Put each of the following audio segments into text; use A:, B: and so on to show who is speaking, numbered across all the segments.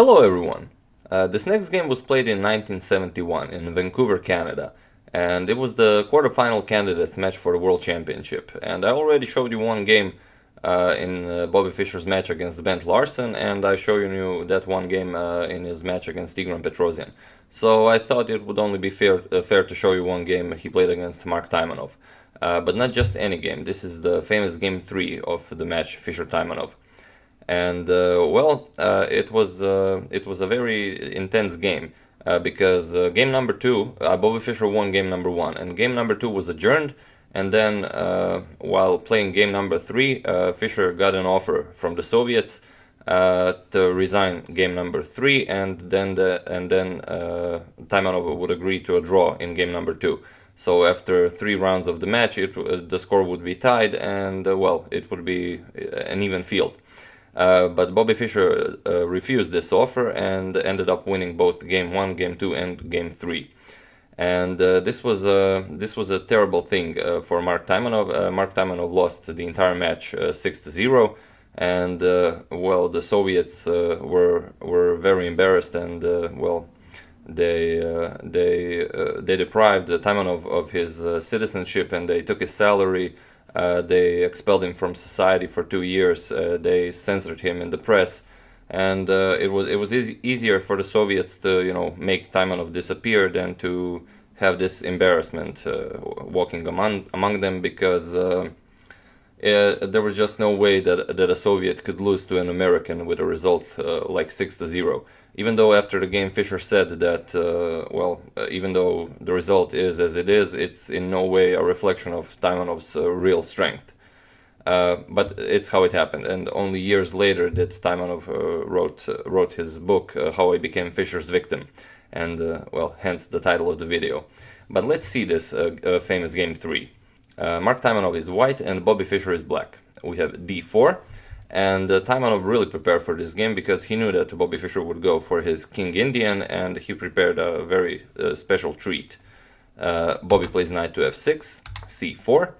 A: Hello everyone! This next game was played in 1971 in Vancouver, Canada, and it was the quarterfinal candidates match for the World Championship. And I already showed you one game in Bobby Fischer's match against Bent Larsen, and I showed you that one game in his match against Tigran Petrosian. So I thought it would only be fair to show you one game he played against Mark Taimanov. But not just any game, this is the famous Game 3 of the match Fischer-Taimanov. And it was a very intense game because game number 2, Bobby Fischer won game number 1, and game number 2 was adjourned. And then while playing game number 3, Fischer got an offer from the Soviets to resign game number 3, and then Taimanov would agree to a draw in game number 2. So after 3 rounds of the match, the score would be tied, and it would be an even field. But Bobby Fischer refused this offer and ended up winning both Game 1, Game 2, and Game 3. And this was a terrible thing for Mark Taimanov. Mark Taimanov lost the entire match 6-0, and the Soviets were very embarrassed, and they deprived Taimanov of his citizenship, and they took his salary. They expelled him from society for 2 years. They censored him in the press, and it was easier for the Soviets to make Taimanov disappear than to have this embarrassment walking among them, because there was just no way that a Soviet could lose to an American with a result like 6-0. Even though after the game Fischer said that even though the result is as it is, it's in no way a reflection of Taimanov's real strength. But it's how it happened, and only years later did Taimanov wrote his book, How I Became Fischer's Victim, and hence the title of the video. But let's see this famous Game 3. Mark Taimanov is white and Bobby Fischer is black. We have d4, and Taimanov really prepared for this game because he knew that Bobby Fischer would go for his King Indian, and he prepared a very special treat. Bobby plays knight to f6, c4,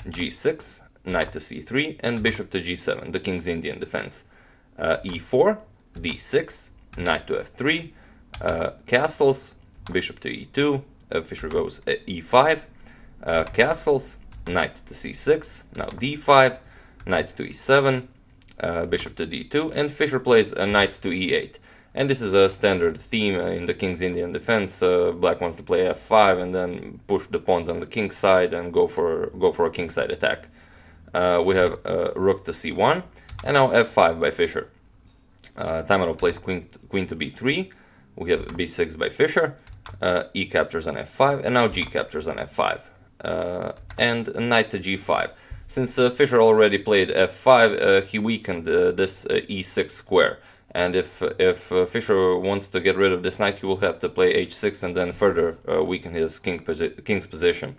A: g6, knight to c3, and bishop to g7, the King's Indian defense. e4, d6, knight to f3, castles, bishop to e2, Fischer goes e5, castles, knight to c6, now d5, knight to e7, bishop to d2, and Fischer plays a knight to e8. And this is a standard theme in the King's Indian defense. Black wants to play f5 and then push the pawns on the king's side and go for a kingside attack. We have rook to c1, and now f5 by Fischer. Taimanov plays queen to b3. We have b6 by Fischer. E captures on f5, and now g captures on f5. And knight to g5. Since Fischer already played f5, he weakened this e6 square. And if Fischer wants to get rid of this knight, he will have to play h6 and then further weaken his king's position.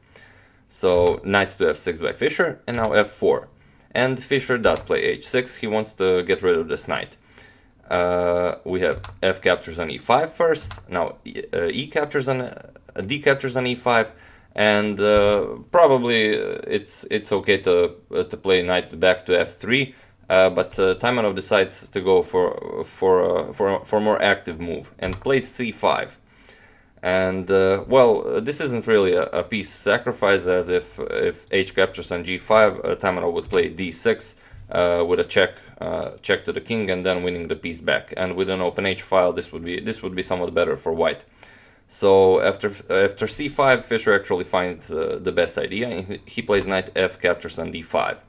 A: So knight to f6 by Fischer, and now f4. And Fischer does play h6. He wants to get rid of this knight. We have f captures on e5 first. Now d captures on e5. And probably it's okay to play knight back to f3, but Taimanov decides to go for a more active move and plays c5. And this isn't really a piece sacrifice, as if h captures on g5, Taimanov would play d6 with a check to the king and then winning the piece back. And with an open h file, this would be somewhat better for white. So after c5, Fischer actually finds the best idea. He plays knight f captures on d5.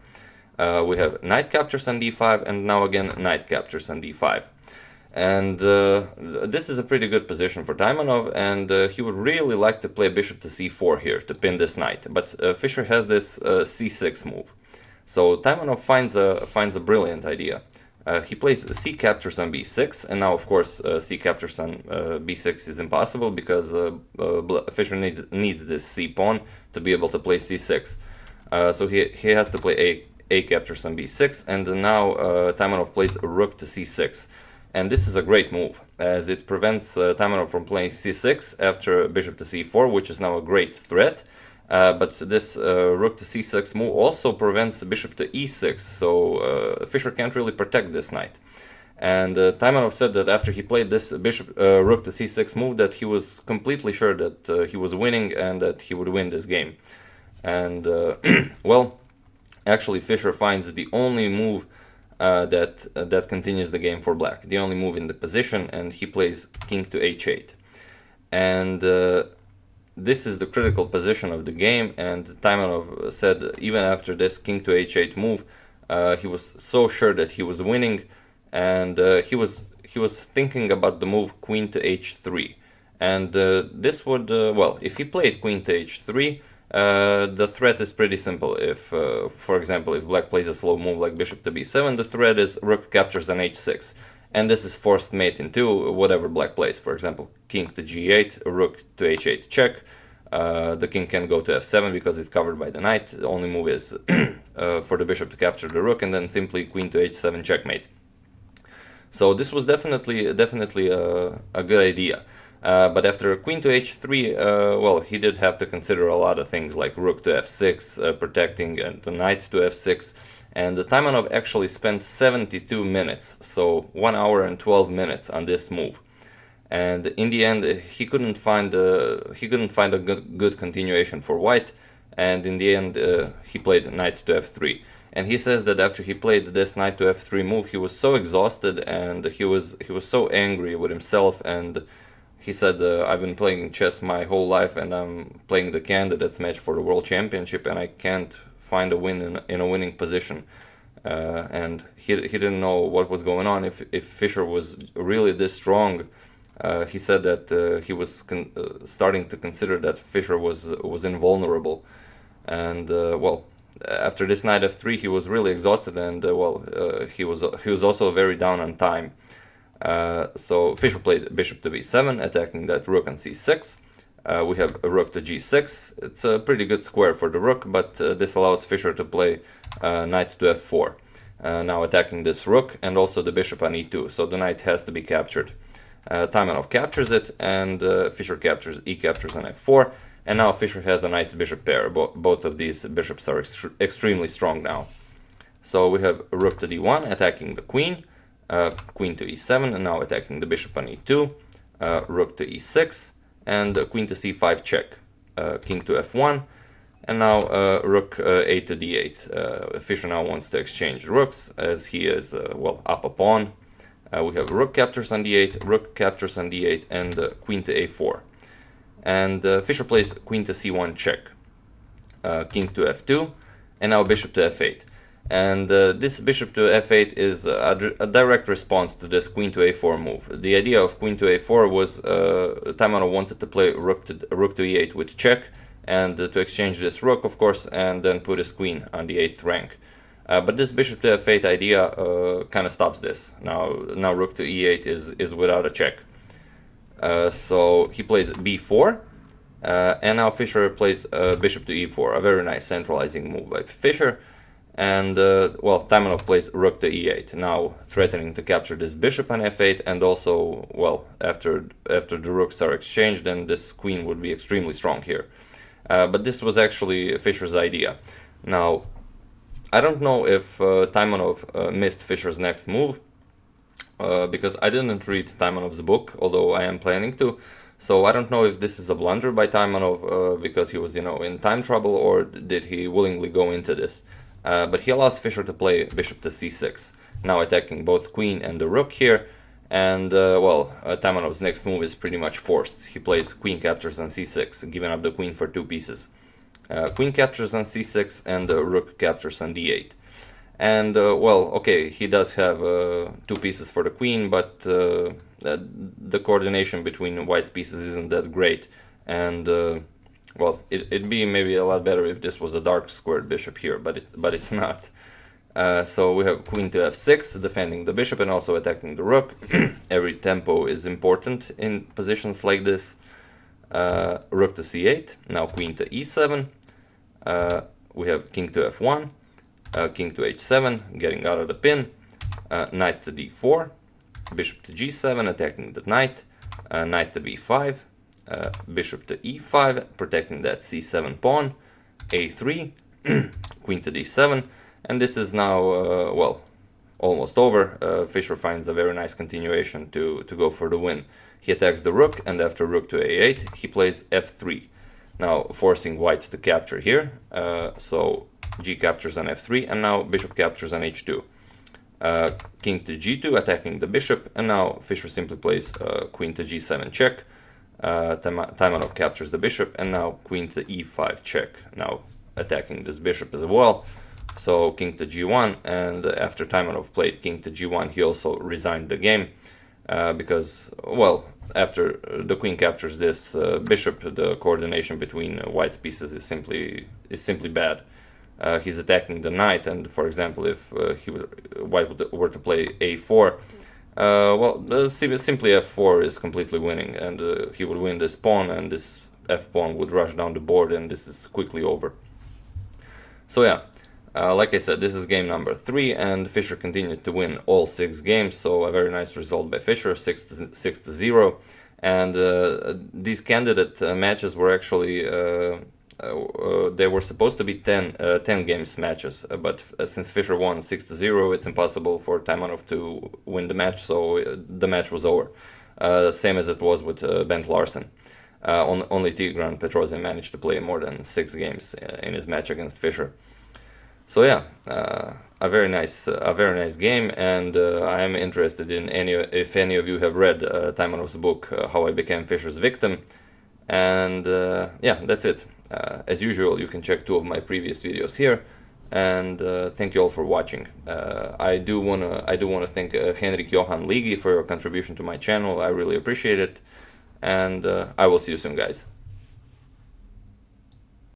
A: We have knight captures on d5, and now again knight captures on d5. And this is a pretty good position for Taimanov, and he would really like to play bishop to c4 here to pin this knight. But Fischer has this c6 move. So Taimanov finds a brilliant idea. He plays c captures on b6, and now of course c captures on b6 is impossible because Fischer needs this c pawn to be able to play c6. So he has to play a captures on b6, and now Taimanov plays rook to c6. And this is a great move, as it prevents Taimanov from playing c6 after bishop to c4, which is now a great threat. But this rook to c6 move also prevents bishop to e6, so Fischer can't really protect this knight. And Taimanov said that after he played this rook to c6 move, that he was completely sure that he was winning and that he would win this game. And well, actually Fischer finds the only move that continues the game for black, the only move in the position, and he plays king to h8. And this is the critical position of the game, and Taimanov said even after this king to h8 move, he was so sure that he was winning, and he was thinking about the move queen to h3. And this would, well, if he played queen to h3, the threat is pretty simple. If, for example, if black plays a slow move like bishop to b7, the threat is rook captures on h6. And this is forced mate into whatever black plays. For example, king to g8, rook to h8 check. The king can go to f7 because it's covered by the knight. The only move is for the bishop to capture the rook, and then simply queen to h7 checkmate. So this was definitely a good idea. But after queen to h3, well, he did have to consider a lot of things like rook to f6, protecting, and the knight to f6. And Taimanov actually spent 72 minutes, so 1 hour and 12 minutes on this move. And in the end, he couldn't find a good continuation for white. And in the end, he played knight to f3. And he says that after he played this knight to f3 move, he was so exhausted and he was so angry with himself. And he said, I've been playing chess my whole life, and I'm playing the candidates match for the world championship, and I can't find a win in a winning position. And he didn't know what was going on, if Fischer was really this strong. He said that he was starting to consider that Fischer was invulnerable. And well, after this knight f3, he was really exhausted, and well, he was also very down on time. So Fischer played bishop to b7, attacking that rook on c6. We have a rook to g6. It's a pretty good square for the rook, but this allows Fischer to play knight to f4. Now attacking this rook and also the bishop on e2, so the knight has to be captured. Taimanov captures it, and Fischer captures on f4, and now Fischer has a nice bishop pair. Both of these bishops are extremely strong now. So we have rook to d1, attacking the queen, queen to e7, and now attacking the bishop on e2, rook to e6, and queen to c5 check, king to f1, and now rook a to d8. Fischer now wants to exchange rooks, as he is, well, up a pawn. We have rook captures on d8, rook captures on d8, and queen to a4. And Fischer plays queen to c1 check, king to f2, and now bishop to f8. And this bishop to f8 is a direct response to this queen to a4 move. The idea of queen to a4 was Taimanov wanted to play rook to e8 with check, and to exchange this rook, of course, and then put his queen on the 8th rank. But this bishop to f8 idea kind of stops this. Now rook to e8 is without a check. So he plays b4, and now Fischer plays bishop to e4, a very nice centralizing move by Fischer. And well, Taimanov plays rook to e8, now threatening to capture this bishop on f8, and also, well, after the rooks are exchanged, then this queen would be extremely strong here. But this was actually Fischer's idea. Now, I don't know if Taimanov missed Fischer's next move, because I didn't read Taimanov's book, although I am planning to. So I don't know if this is a blunder by Taimanov because he was, in time trouble, or did he willingly go into this. But he allows Fischer to play bishop to c6, now attacking both queen and the rook here. And, well, Taimanov's next move is pretty much forced. He plays queen captures on c6, giving up the queen for 2 pieces. Queen captures on c6, and rook captures on d8. And, well, okay, he does have 2 pieces for the queen, but the coordination between white's pieces isn't that great. And, well, it'd be maybe a lot better if this was a dark squared bishop here, but it's not. So we have queen to f6, defending the bishop and also attacking the rook. Every tempo is important in positions like this. Rook to c8, now queen to e7. We have king to f1, king to h7, getting out of the pin. Knight to d4, bishop to g7, attacking the knight. Knight to b5. Bishop to e5, protecting that c7 pawn, a3, queen to d7, and this is now, well, almost over, Fischer finds a very nice continuation to go for the win. He attacks the rook, and after rook to a8, he plays f3. Now forcing white to capture here, so g captures on f3, and now bishop captures on h2. King to g2, attacking the bishop, and now Fischer simply plays queen to g7 check. Taimanov captures the bishop, and now queen to e5 check, now attacking this bishop as well. So king to g1, and after Taimanov played king to g1, he also resigned the game, because, well, after the queen captures this bishop, the coordination between white's pieces is simply bad. He's attacking the knight, and for example, if white were to play a4, well, simply f4 is completely winning, and he would win this pawn, and this f pawn would rush down the board, and this is quickly over. So yeah, like I said, this is game number 3, and Fischer continued to win all 6 games, so a very nice result by Fischer, 6-0. And these candidate matches were actually, they were supposed to be 10 games matches, but since Fischer won 6-0, it's impossible for Taimanov to win the match, so the match was over. Same as it was with Bent Larsen. Only Tigran Petrosian managed to play more than 6 games in his match against Fischer. So yeah, a very nice game, and I am interested in if any of you have read Taimanov's book, How I Became Fischer's Victim. And yeah, that's it. As usual, you can check 2 of my previous videos here, and thank you all for watching. I do wanna thank Henrik Johan Ligi for your contribution to my channel. I really appreciate it, and I will see you soon, guys.